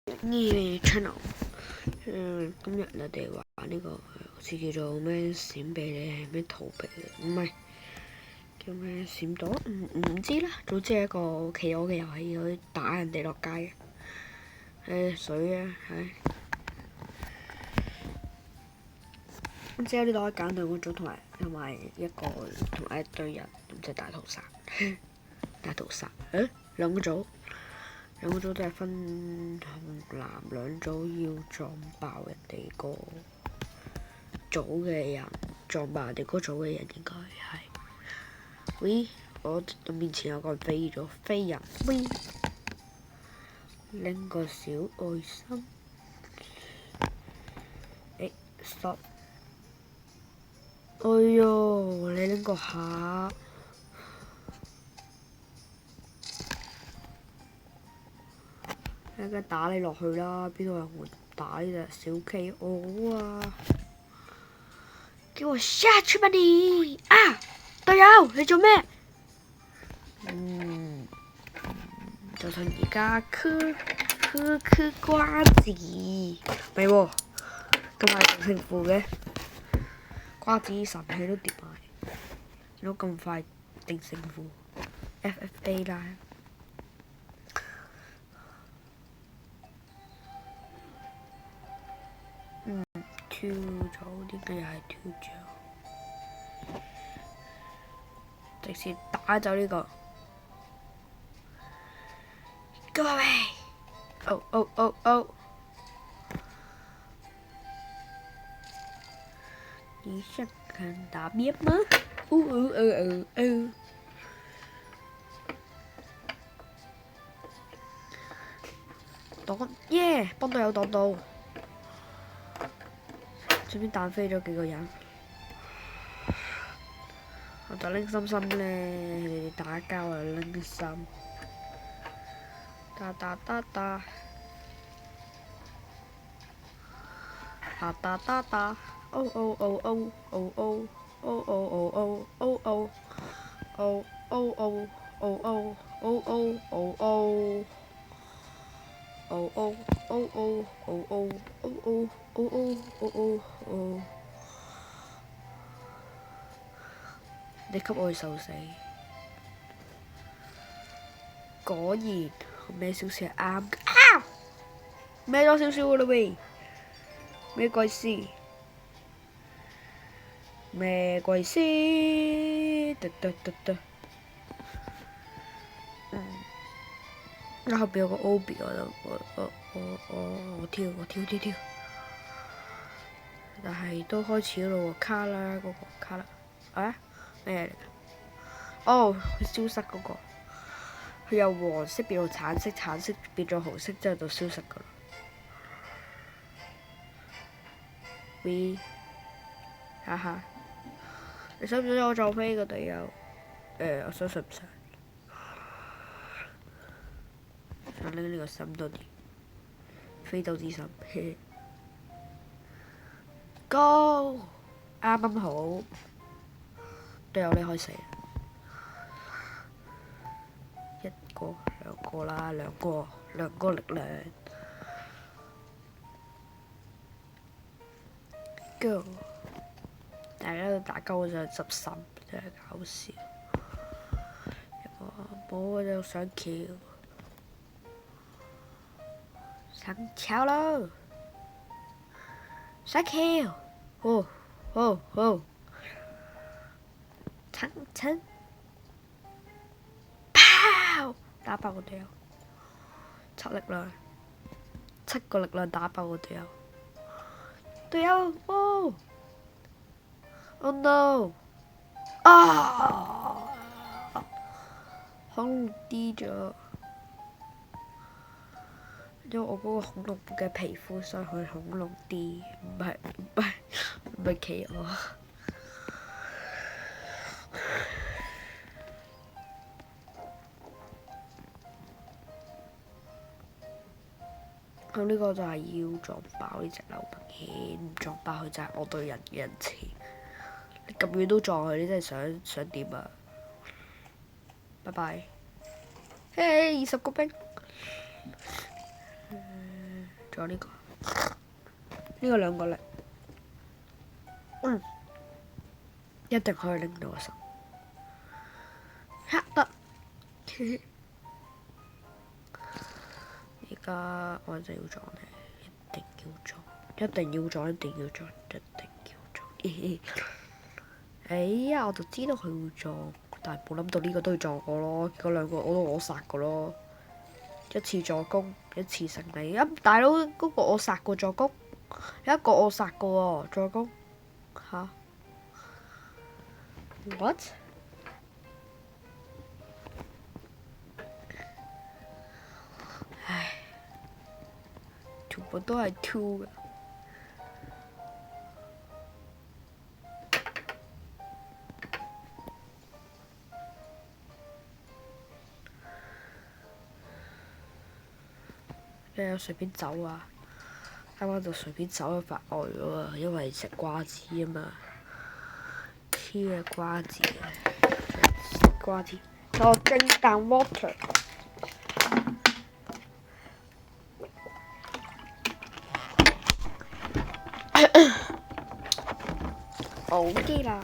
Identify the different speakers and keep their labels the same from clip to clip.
Speaker 1: 呢 channel，今日我哋玩呢個好似叫做咩閃避咧，咩逃避嘅，唔係叫咩閃躲，唔知啦。總之係一個企鵝嘅遊戲，可以打人哋落街嘅。水啊，咁之後呢度可以揀兩個組同埋一堆人，咁即係大屠殺。大屠殺，兩個組都係分紅藍兩組，要撞爆人哋個組嘅人，撞爆人哋嗰組嘅人應該係。喂，我面前有個人飛人，喂，拎個小愛心。stop！ 哎呦，你拎個下。一陣打你落去啦！邊度有人會打呢隻小企鵝啊？叫我下去吧你！啊，隊友，你做咩？就趁而家嗑瓜子，咪喎，咁快定勝負嘅，瓜子神器都跌埋，見到咁快定勝負 ，FFA 啦。跳咗，點解又係跳咗？直接打走呢個。Go away！ 哦！你想看大便嗎？擋耶！幫隊友擋到。順便彈飛咗幾個人，我就拎心心咧，你哋打交啊拎心，打，你給我去受死！果然孭少少係啱嘅，孭咗少少嘅啦喂，咩鬼事？後邊有個 OB， 我跳，但係都開始咯喎，卡啦嗰個卡啦，咩嚟㗎？哦，佢消失嗰個，佢由黃色變到橙色，橙色變咗紅色之後就消失㗎啦。喂，哈哈，你想唔想我撞飛個隊友？我想唔想？想拎呢個心多啲，飛鬥之心。Go！ 啱好，隊友你可以死。一個兩個啦，兩個力量。Go！ 大家都打交嗰陣執心，真係搞笑。我就想橋，上橋咯！上橋！層，炮！打爆個隊友，七個力量打爆個隊友。隊友，Oh no！ 啊！恐龍跌咗，因為我嗰個恐龍嘅皮膚，所以佢恐龍跌，唔係企鵝。咁呢個就係要撞爆呢隻流氓犬，唔撞爆佢就係我對人嘅仁慈。你咁遠都撞佢，你真係想點啊？拜拜。嘿，20個兵。仲有呢個，呢個2個力，一定可以拎到個心。得。而家我就要撞你，一定要撞，一定要撞，一定要撞，一定要撞。哎呀，我就知道佢會撞，但係冇諗到呢個都要撞我咯。嗰2個我殺個咯，一次助攻，一次勝利。大佬嗰個我殺過助攻，有一個我殺過喎助攻，吓 ？What？唉，全部都係 2嘅。我隨便走啊！啱啱就隨便走咗發呆咗啊，因為食瓜子啊嘛，黐嘅瓜子啊，食瓜子。我drink啖 water。好啲啦。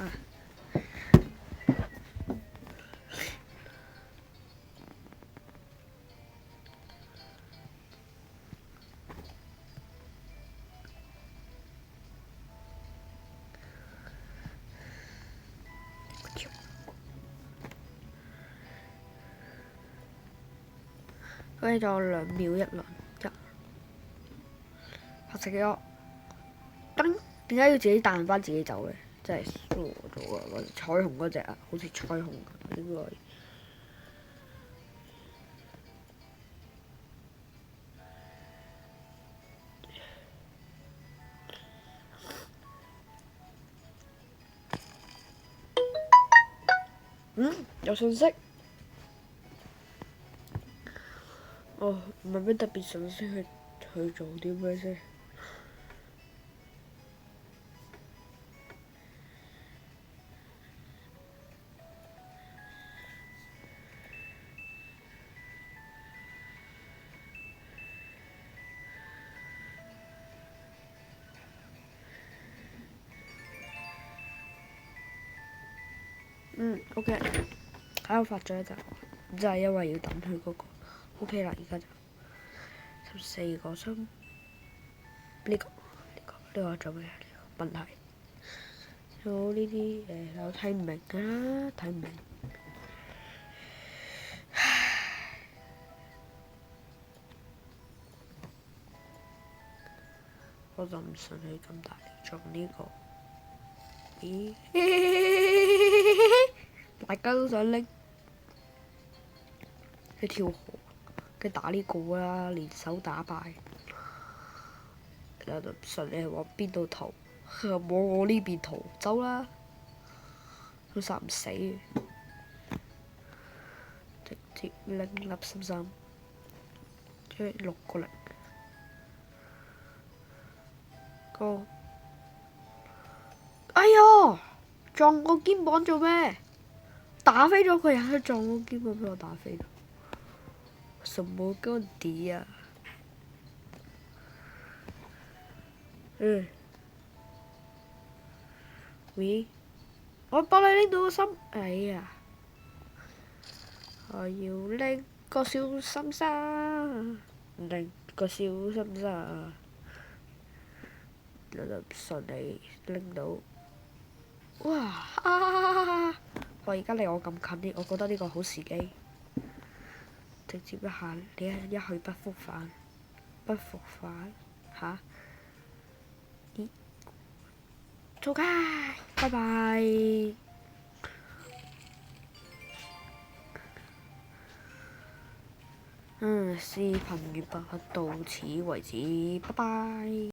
Speaker 1: 跟住仲有2秒1輪，拍食咗，噔！點解要自己彈翻自己走嘅？真係傻咗啊！或者彩虹嗰隻啊，好似彩虹咁應該。有信息。哦，唔係咩特別信息去做啲咩先？OK， 喺度發咗一陣，就係因為要等佢嗰個。OK 啦，而家就14個心。呢個做咩啊？呢個問題。有呢啲我睇唔明啊，睇唔明。我就唔信佢咁大力撞呢個。咦？大家都想拎，佢跳河，佢打呢個啦，連手打敗。我就唔信你係往邊度逃，往我呢邊逃，走啦！都殺唔死，直接拎粒心心，即係6個力。個，哎呀！撞我肩膀做咩？打飛咗佢呀！撞我肩膀俾我打飛咗。什麼干底呀？喂，我幫你拎到個心。哎呀！我要拎個小心心，拎個小心心。我就唔信你拎到。哇！我而家離我咁近啲，我覺得呢個好時機。直接一下，你一去不復返，不復返吓？咦？走開！拜拜。視頻完畢，到此為止，拜拜。